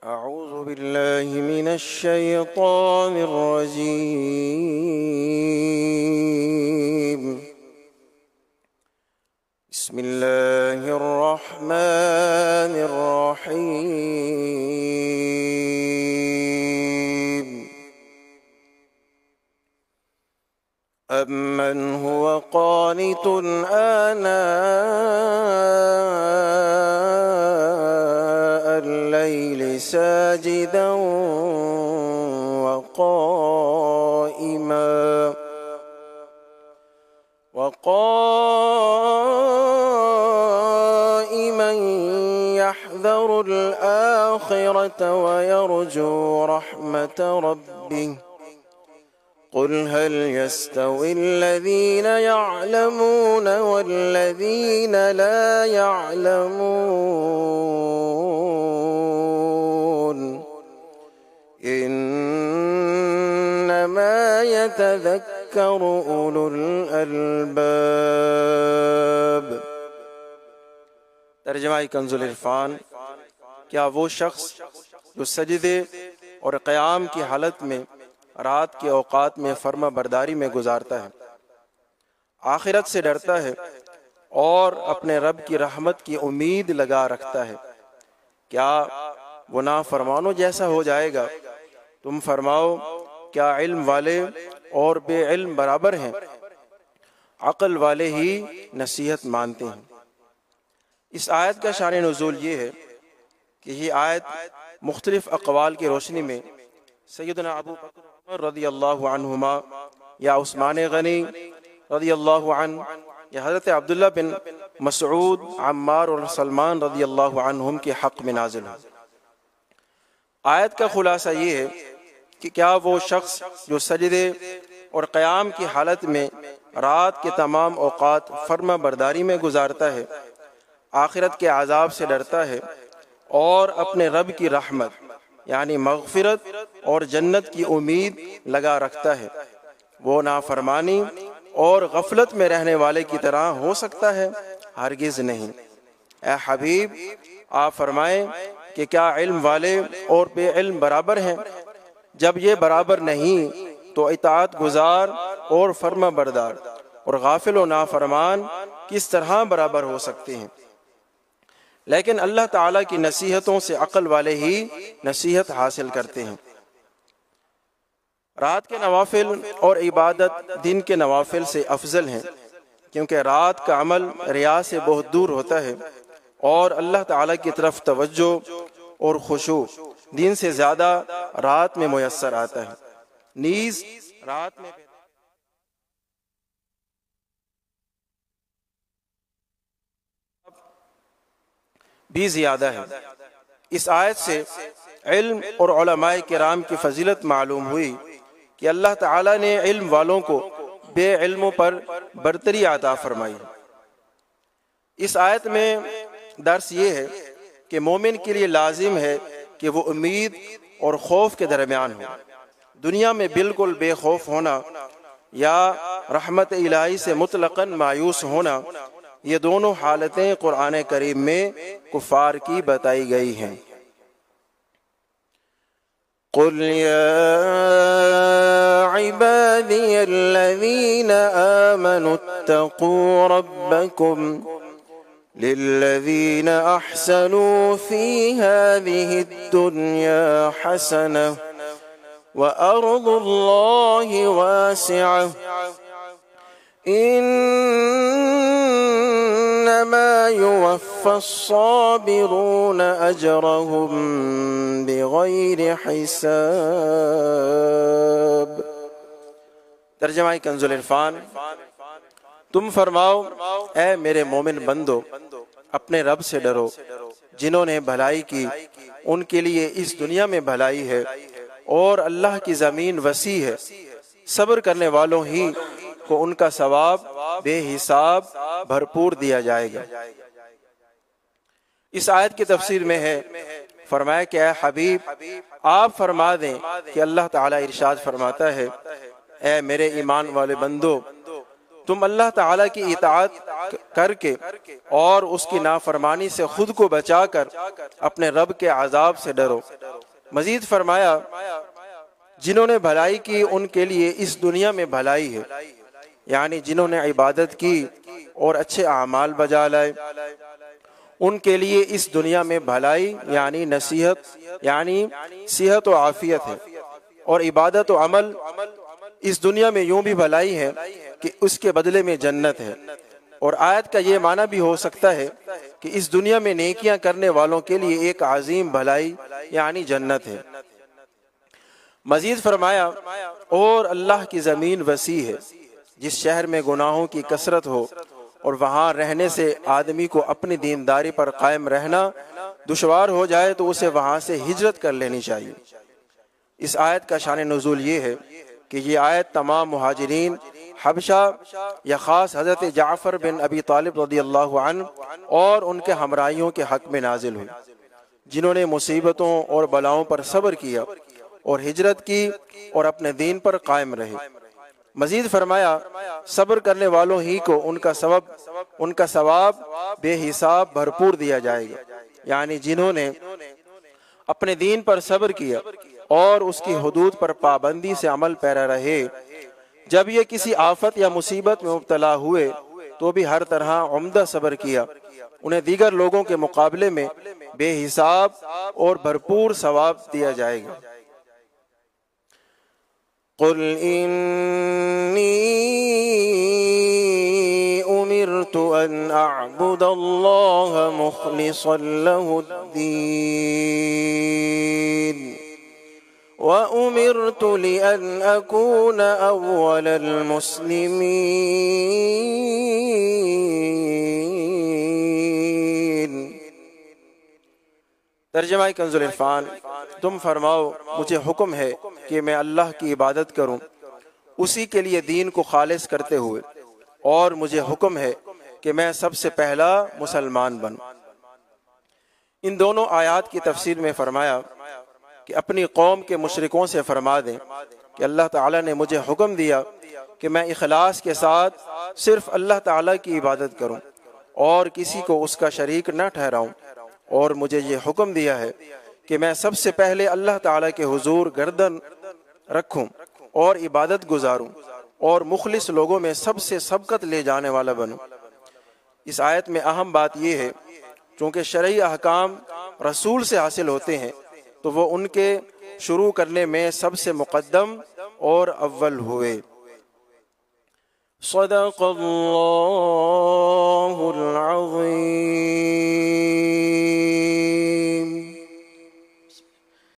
أعوذ بالله من الشيطان الرجيم. بسم الله الرحمن الرحيم. أَمَّنْ هُوَ قَانِتٌ آنَاءَ اللَّيْلِ سَاجِدًا وقائما يحذر الآخرة ويرجو رحمة ربه. قل هل يستوي الذين يعلمون والذين لا يعلمون إنما يتذكر أولو الألباب. ترجمہ کنز العرفان. کیا وہ شخص جو سجدے اور قیام کی حالت میں رات کے اوقات میں فرما برداری میں گزارتا ہے، آخرت سے ڈرتا ہے اور اپنے رب کی رحمت کی امید لگا رکھتا ہے، کیا وہ نافرمانوں جیسا ہو جائے گا؟ تم فرماؤ، کیا علم والے اور بے علم برابر ہیں؟ عقل والے ہی نصیحت مانتے ہیں. اس آیت کا شان نزول یہ ہے کہ یہ آیت مختلف اقوال کی روشنی میں سیدنا ابو بکر رضی اللہ عنہما یا عثمان غنی رضی اللہ عنہ یا حضرت عبداللہ بن مسعود، عمار اور سلمان رضی اللہ عنہم کے حق میں نازل ہے. آیت کا خلاصہ یہ ہے کہ کیا وہ شخص جو سجدے اور قیام کی حالت میں رات کے تمام اوقات فرما برداری میں گزارتا ہے، آخرت کے عذاب سے ڈرتا ہے اور اپنے رب کی رحمت یعنی مغفرت اور جنت کی امید لگا رکھتا ہے، وہ نافرمانی اور غفلت میں رہنے والے کی طرح ہو سکتا ہے؟ ہرگز نہیں. اے حبیب، آپ فرمائیں کہ کیا علم والے اور بے علم برابر ہیں؟ جب یہ برابر نہیں تو اطاعت گزار اور فرما بردار اور غافل و نافرمان کس طرح برابر ہو سکتے ہیں؟ لیکن اللہ تعالیٰ کی نصیحتوں سے عقل والے ہی نصیحت حاصل کرتے ہیں. رات کے نوافل اور عبادت دن کے نوافل سے افضل ہیں، کیونکہ رات کا عمل ریا سے بہت دور ہوتا ہے اور اللہ تعالیٰ کی طرف توجہ اور خشوع دن سے زیادہ رات میں میسر آتا ہے. نیز رات میں بھی زیادہ ہے. اس آیت سے علم اور علماء کرام کی فضیلت معلوم ہوئی کہ اللہ تعالیٰ نے علم والوں کو بے علموں پر برتری عطا فرمائی. اس آیت میں درس یہ ہے کہ مومن کے لیے لازم ہے کہ وہ امید اور خوف کے درمیان ہو. دنیا میں بالکل بے خوف ہونا یا رحمت الہی سے مطلقاً مایوس ہونا، یہ دونوں حالتیں قرآن کریم میں کفار کی بتائی گئی ہیں. قل يا عبادي الذين آمنوا اتقوا ربكم للذين أحسنوا في هذه الدنيا حسنة وأرض الله واسعة إنما يوفى الصابرون أجرهم بغير حساب. ترجمہ کنز العرفان. تم فرماؤ، اے میرے مومن بندو، اپنے رب سے ڈرو. جنہوں نے بھلائی کی ان کے لیے اس دنیا میں بھلائی ہے اور اللہ کی زمین وسیع ہے. صبر کرنے والوں ہی کو ان کا ثواب بے حساب بھرپور دیا جائے گا. اس آیت کی تفسیر میں ہے، فرمایا کہ اے حبیب، آپ فرما دیں کہ اللہ تعالیٰ ارشاد فرماتا ہے، اے میرے ایمان والے بندو، تم اللہ تعالیٰ کی اطاعت کر کے اور اس کی نافرمانی سے خود کو بچا کر اپنے رب کے عذاب سے ڈرو مزید فرمایا جنہوں نے بھلائی کی ان کے لیے اس دنیا میں بھلائی ہے، یعنی جنہوں نے عبادت کی اور اچھے اعمال بجا لائے ان کے لیے اس دنیا میں بھلائی یعنی نصیحت یعنی صحت و عافیت ہے، اور عبادت و عمل اس دنیا میں یوں بھی بھلائی ہے کہ اس کے بدلے میں جنت ہے۔ اور آیت کا یہ معنی بھی ہو سکتا ہے کہ اس دنیا میں نیکیاں کرنے والوں کے لیے ایک عظیم بھلائی یعنی جنت ہے۔ مزید فرمایا اور اللہ کی زمین وسیع ہے، جس شہر میں گناہوں کی کثرت ہو اور وہاں رہنے سے آدمی کو اپنی دینداری پر قائم رہنا دشوار ہو جائے تو اسے وہاں سے ہجرت کر لینی چاہیے۔ اس آیت کا شان نزول یہ ہے کہ یہ آیت تمام مہاجرین حبشہ یا خاص حضرت جعفر بن ابی طالب رضی اللہ عنہ اور ان کے ہمراہیوں کے حق میں نازل ہوئی، جنہوں نے مصیبتوں اور بلاؤں پر صبر کیا اور ہجرت کی اور اپنے دین پر قائم رہے۔ مزید فرمایا صبر کرنے والوں ہی کو ان کا ثواب بے حساب بھرپور دیا جائے گا، یعنی جنہوں نے اپنے دین پر صبر کیا اور اس کی حدود پر پابندی سے عمل پیرا رہے، جب یہ کسی آفت یا مصیبت میں مبتلا ہوئے تو بھی ہر طرح عمدہ صبر کیا، انہیں دیگر لوگوں کے مقابلے میں بے حساب اور بھرپور ثواب دیا جائے گا۔ قل انی امرت ان اعبد اللہ مخلصا له الدین وَأُمِرْتُ لِأَنْ أَكُونَ أَوَّلَ الْمُسْلِمِينَ۔ ترجمہ کنز العرفان، تم فرماؤ مجھے حکم ہے کہ میں اللہ کی عبادت کروں اسی کے لیے دین کو خالص کرتے ہوئے، اور مجھے حکم ہے کہ میں سب سے پہلا مسلمان بنوں۔ ان دونوں آیات کی تفسیر میں فرمایا کہ اپنی قوم کے مشرکوں سے فرما دیں کہ اللہ تعالیٰ نے مجھے حکم دیا کہ میں اخلاص کے ساتھ صرف اللہ تعالیٰ کی عبادت کروں اور کسی کو اس کا شریک نہ ٹھہراؤں، اور مجھے یہ حکم دیا ہے کہ میں سب سے پہلے اللہ تعالیٰ کے حضور گردن رکھوں اور عبادت گزاروں اور مخلص لوگوں میں سب سے سبقت لے جانے والا بنوں۔ اس آیت میں اہم بات یہ ہے چونکہ شرعی احکام رسول سے حاصل ہوتے ہیں تو وہ ان کے شروع کرنے میں سب سے مقدم اور اول ہوئے۔ صدق اللہ العظیم۔